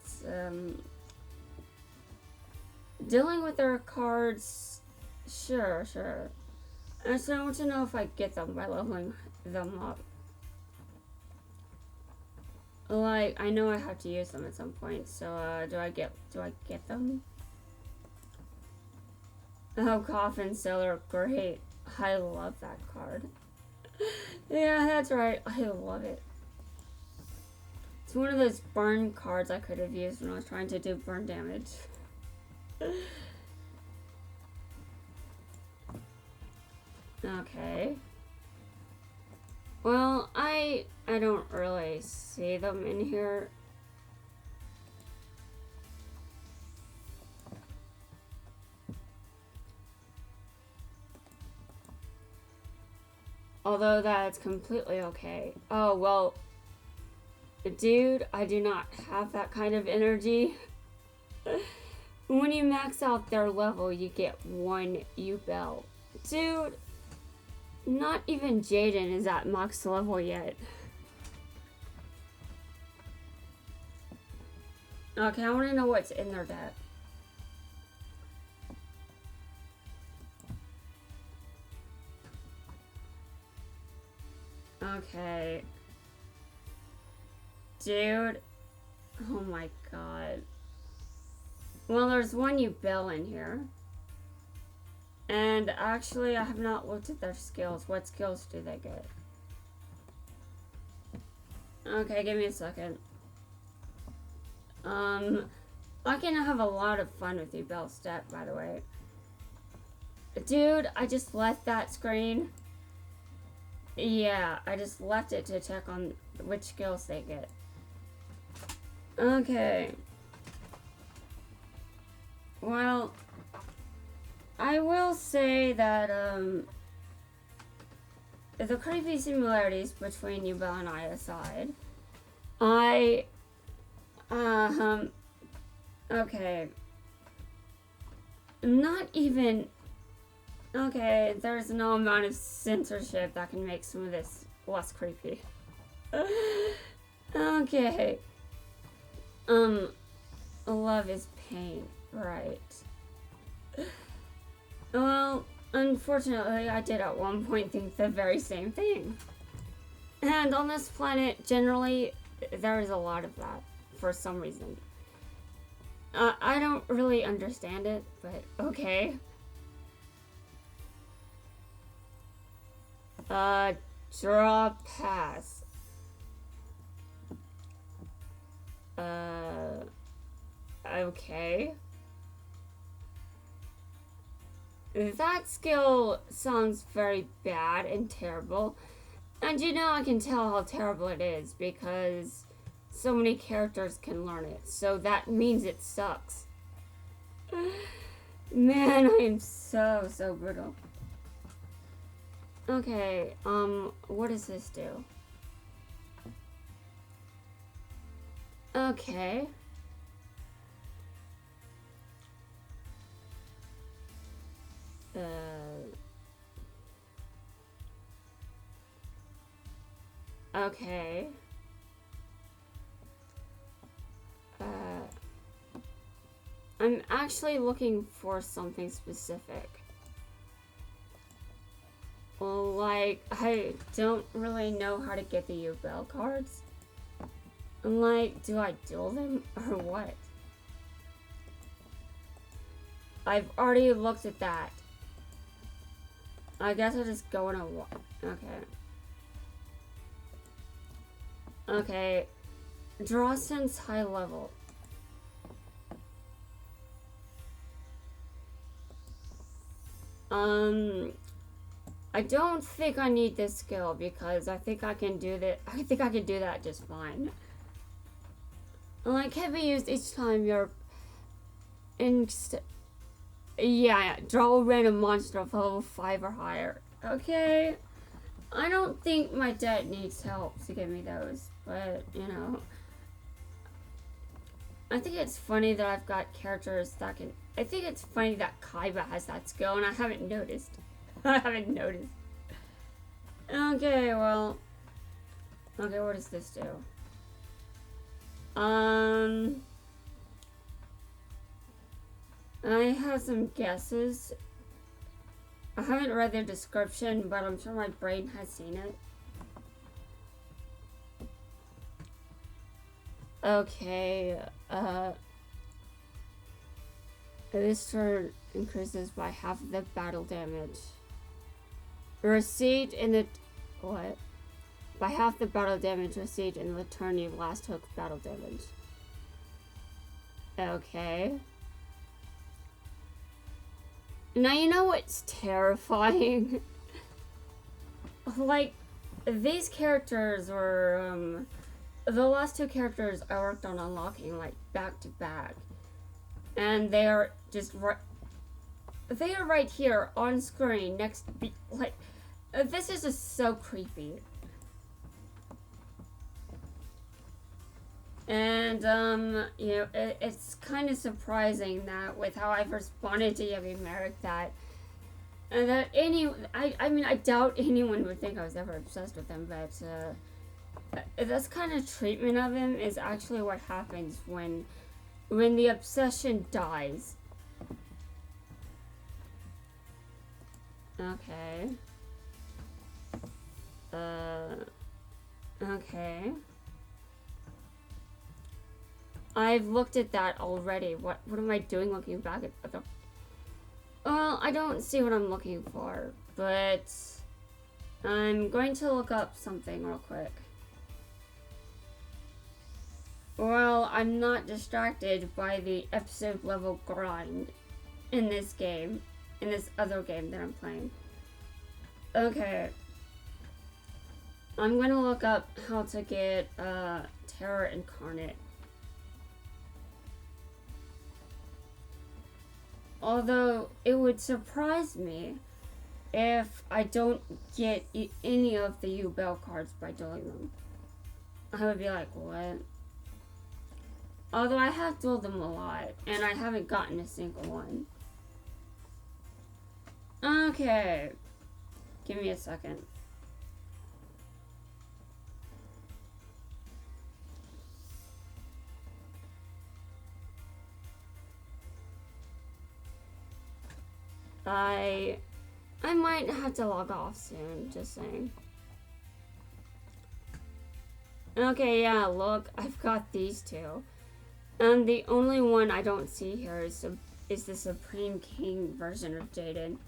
dealing with their cards... Sure. I just want to know if I get them by leveling them up. Like, I know I have to use them at some point, so, do I get them? Oh, Coffin Seller, great. I love that card. Yeah, that's right. I love it. It's one of those burn cards I could have used when I was trying to do burn damage. Okay. Well, I don't really see them in here. Although that's completely okay. Oh, well, dude, I do not have that kind of energy. When you max out their level, you get 1 U-Bell. Dude, not even Jaden is at max level yet. Okay, I want to know what's in their deck. Okay. Dude. Oh my god. Well, there's 1 U-Bell in here. And actually, I have not looked at their skills. What skills do they get? Okay, give me a second. I can have a lot of fun with U-Bell's deck, by the way. Dude, I just left that screen. Yeah, I just left it to check on which skills they get. Okay. Well, I will say that, the creepy similarities between U-Bell and I aside, okay. Not even... Okay, there's no amount of censorship that can make some of this less creepy. Okay. Love is pain, right. Well, unfortunately, I did at one point think the very same thing. And on this planet, generally, there is a lot of that, for some reason. I don't really understand it, but okay. Draw pass. Okay. That skill sounds very bad and terrible. And you know I can tell how terrible it is because so many characters can learn it. So that means it sucks. Man, I am so brutal. Okay, what does this do? Okay. Okay. I'm actually looking for something specific. Well, like, I don't really know how to get the U-Bell cards. I'm like, do I duel them or what? I've already looked at that. I guess I'll just go in a walk. Okay. Okay. Draw since high level. I don't think I need this skill because I think I can do that. I think I can do that just fine. Like, can be used each time you're yeah, draw a random monster of level 5 or higher. Okay. I don't think my dad needs help to give me those, but, you know. I think it's funny that I've got characters that can... I think it's funny that Kaiba has that skill, and I haven't noticed. I haven't noticed. Okay, well... Okay, what does this do? I have some guesses. I haven't read the description, but I'm sure my brain has seen it. Okay, this turn increases by half of the battle damage. Received in the... What? By half the battle damage received in the turn you last took battle damage. Okay. Now, you know what's terrifying? Like, these characters were, the last two characters I worked on unlocking, like, back to back. And they are just they are right here on screen next to me. Like, this is just so creepy. And, you know, it's kind of surprising that with how I've responded to Yummy Merrick that I mean, I doubt anyone would think I was ever obsessed with him, but, this kind of treatment of him is actually what happens when the obsession dies. Okay. Okay. I've looked at that already. What am I doing looking back at the... Well, I don't see what I'm looking for, but I'm going to look up something real quick. Well, I'm not distracted by the episode level grind in this game, in this other game that I'm playing. Okay. I'm gonna look up how to get Terror Incarnate. Although, it would surprise me if I don't get any of the U-Bell cards by doing them. I would be like, what? Although I have dueled them a lot, and I haven't gotten a single one. Okay. Give me a second. I might have to log off soon, just saying. Okay, yeah, look, I've got these two. And the only one I don't see here is the Supreme King version of Jaden.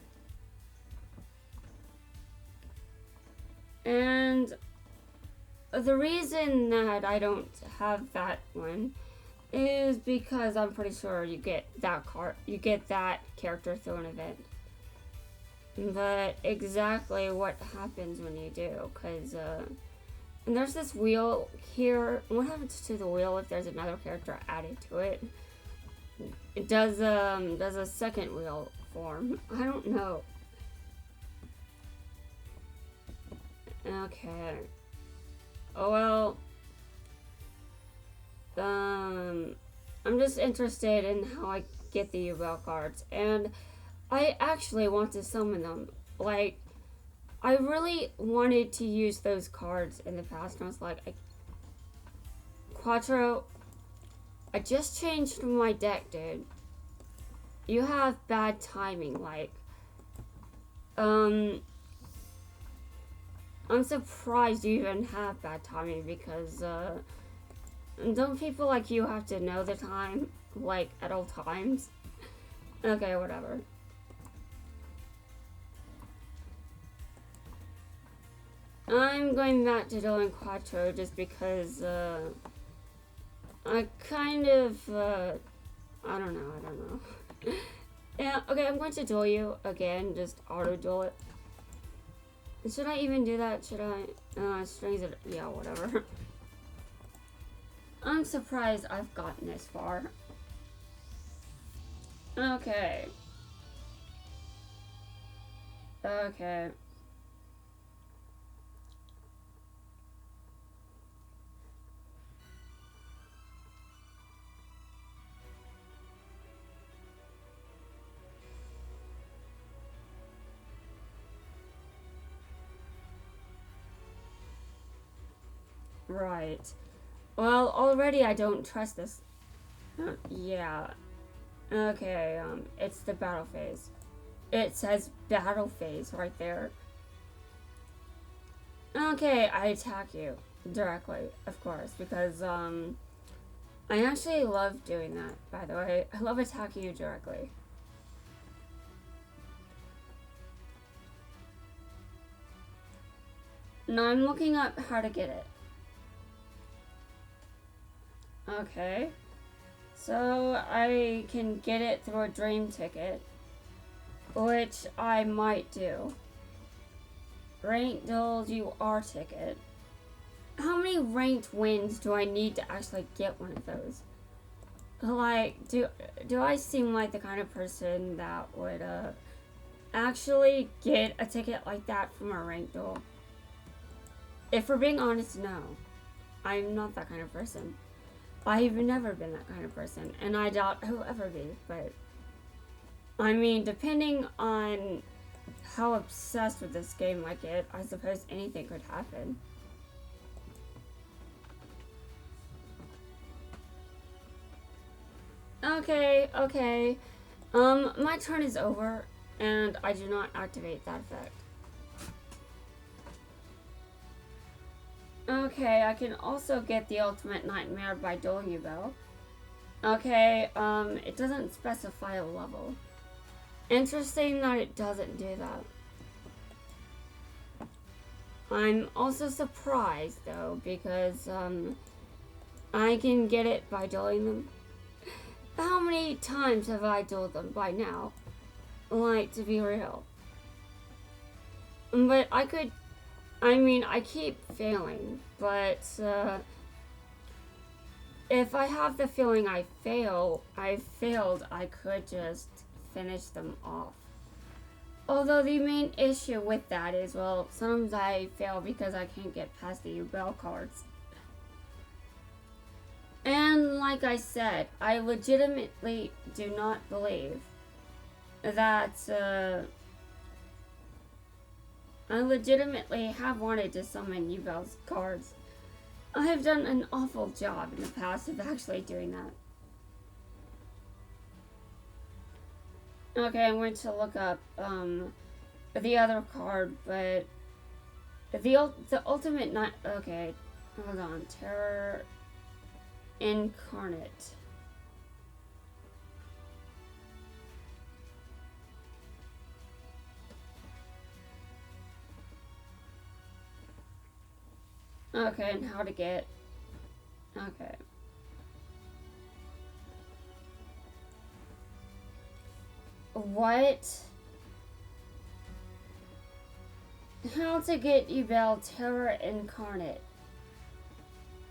And the reason that I don't have that one is because I'm pretty sure you get that character through an event. But exactly what happens when you do, because and there's this wheel here. What happens to the wheel if there's another character added to it? It does a second wheel form. I don't know. Okay. Oh well. I'm just interested in how I get the U-Bell cards, and I actually want to summon them. Like, I really wanted to use those cards in the past, and I was like, Quattro, I just changed my deck, dude. You have bad timing, like, I'm surprised you even have bad timing because, don't people like you have to know the time, like, at all times? Okay, whatever. I'm going back to doing Quattro just because, I kind of, I don't know. Yeah, okay, I'm going to duel you again, just auto-duel it. Should I even do that? Should I, strings it, yeah, whatever. I'm surprised I've gotten this far. Okay. Okay. Right. Well, already I don't trust this. Yeah. Okay, it's the battle phase. It says battle phase right there. Okay, I attack you directly, of course, because, I actually love doing that, by the way. I love attacking you directly. Now I'm looking up how to get it. Okay. So I can get it through a dream ticket, which I might do. Ranked duels you are ticket. How many ranked wins do I need to actually get one of those? Like, do I seem like the kind of person that would actually get a ticket like that from a ranked duel? If we're being honest, no. I'm not that kind of person. I've never been that kind of person, and I doubt I will ever be, but I mean, depending on how obsessed with this game I get, I suppose anything could happen. Okay. My turn is over, and I do not activate that effect. Okay, I can also get the ultimate nightmare by dueling you, Bell. Okay, it doesn't specify a level. Interesting that it doesn't do that. I'm also surprised, though, because, I can get it by dueling them. How many times have I dueled them by now? Like, to be real. But I keep failing, but, if I have the feeling I failed, I could just finish them off. Although the main issue with that is, well, sometimes I fail because I can't get past the Bell cards. And like I said, I legitimately do not believe that, I legitimately have wanted to summon Yubel's cards. I have done an awful job in the past of actually doing that. Okay, I'm going to look up the other card, but the ultimate night. Okay, hold on. Terror Incarnate. Okay, and how to get. Okay. What? How to get Yubel Terror Incarnate?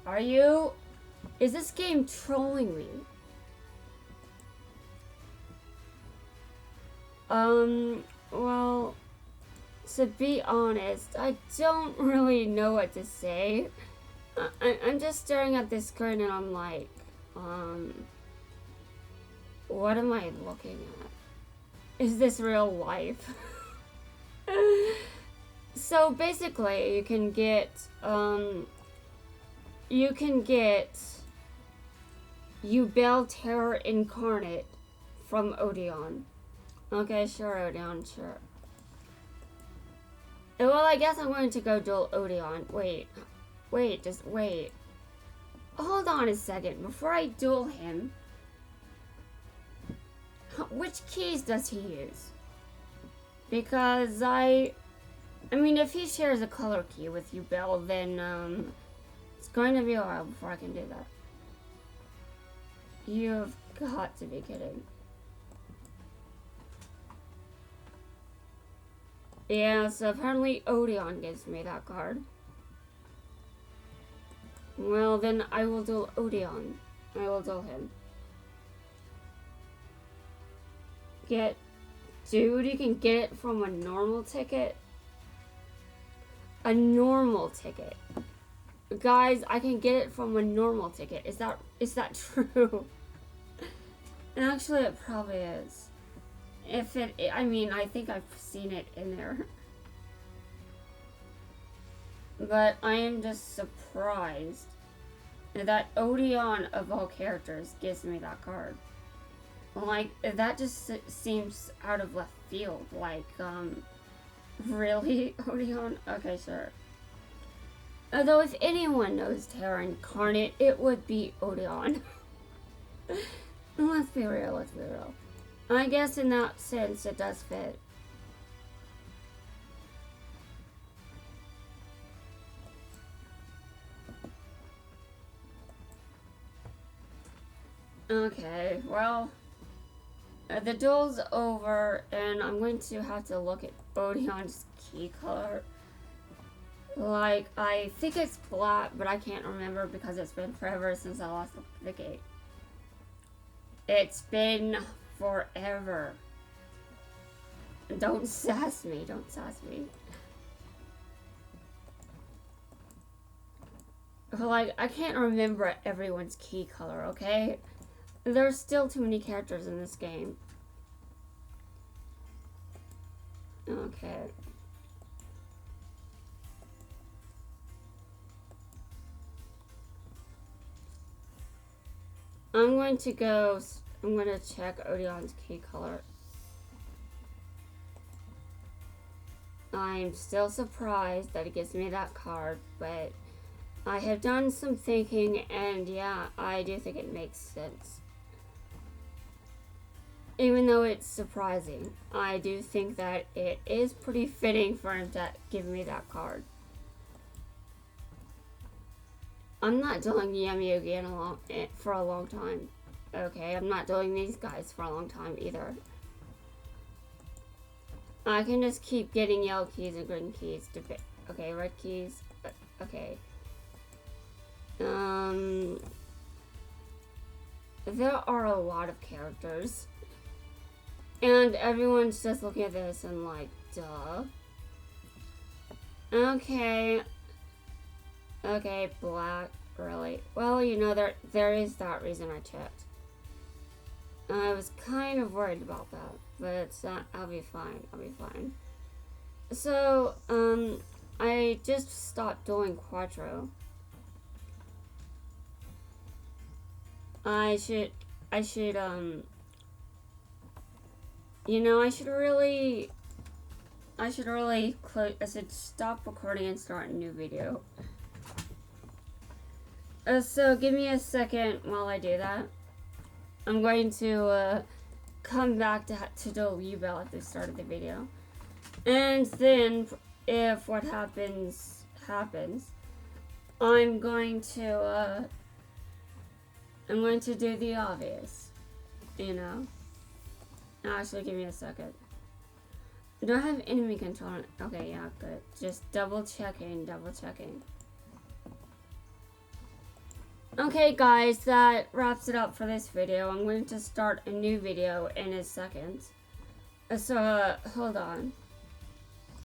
Are you? Is this game trolling me? Well, to be honest, I don't really know what to say. I'm just staring at this screen and I'm like, what am I looking at? Is this real life? So basically, you can get Yubel Terror Incarnate from Odeon. Okay, sure, Odeon, sure. Well, I guess I'm going to go duel Odeon. Wait, just wait. Hold on a second. Before I duel him, which keys does he use? Because I mean, if he shares a color key with Yubel, then it's going to be a while before I can do that. You've got to be kidding. Yeah, so apparently Odeon gives me that card. Well, then I will duel Odeon. I will duel him. Dude, you can get it from a normal ticket? A normal ticket. Guys, I can get it from a normal ticket. Is that true? Actually, it probably is. I mean, I think I've seen it in there. But I am just surprised that Odeon of all characters gives me that card. Like, that just seems out of left field. Like, really? Odeon? Okay, sure. Although if anyone knows Terror Incarnate, it would be Odeon. Let's be real, let's be real. I guess in that sense, it does fit. Okay, well, the duel's over, and I'm going to have to look at Odeon's key color. Like, I think it's black, but I can't remember because it's been forever since I lost the gate. It's been forever. Don't sass me, don't sass me. Like, I can't remember everyone's key color, okay? There's still too many characters in this game. Okay. I'm going to check Odeon's key color. I'm still surprised that it gives me that card, but I have done some thinking, and yeah, I do think it makes sense. Even though it's surprising, I do think that it is pretty fitting for him to give me that card. I'm not doing Yami Yugi for a long time. Okay, I'm not doing these guys for a long time either. I can just keep getting yellow keys and green keys to pick. Okay, red keys. Okay. There are a lot of characters. And everyone's just looking at this and like, duh. Okay. Okay, black, really. Well, you know, there is that reason I checked. I was kind of worried about that, but I'll be fine. I'll be fine. So, I just stopped doing Quattro. I should, you know, I should really close. I should stop recording and start a new video. So give me a second while I do that. I'm going to come back to duel Yubel at the start of the video, and then if what happens, I'm going to do the obvious, you know. Actually, give me a second. Do I have enemy control? Okay, yeah, good. Just double checking. Okay, guys, that wraps it up for this video. I'm going to start a new video in a second. So, hold on.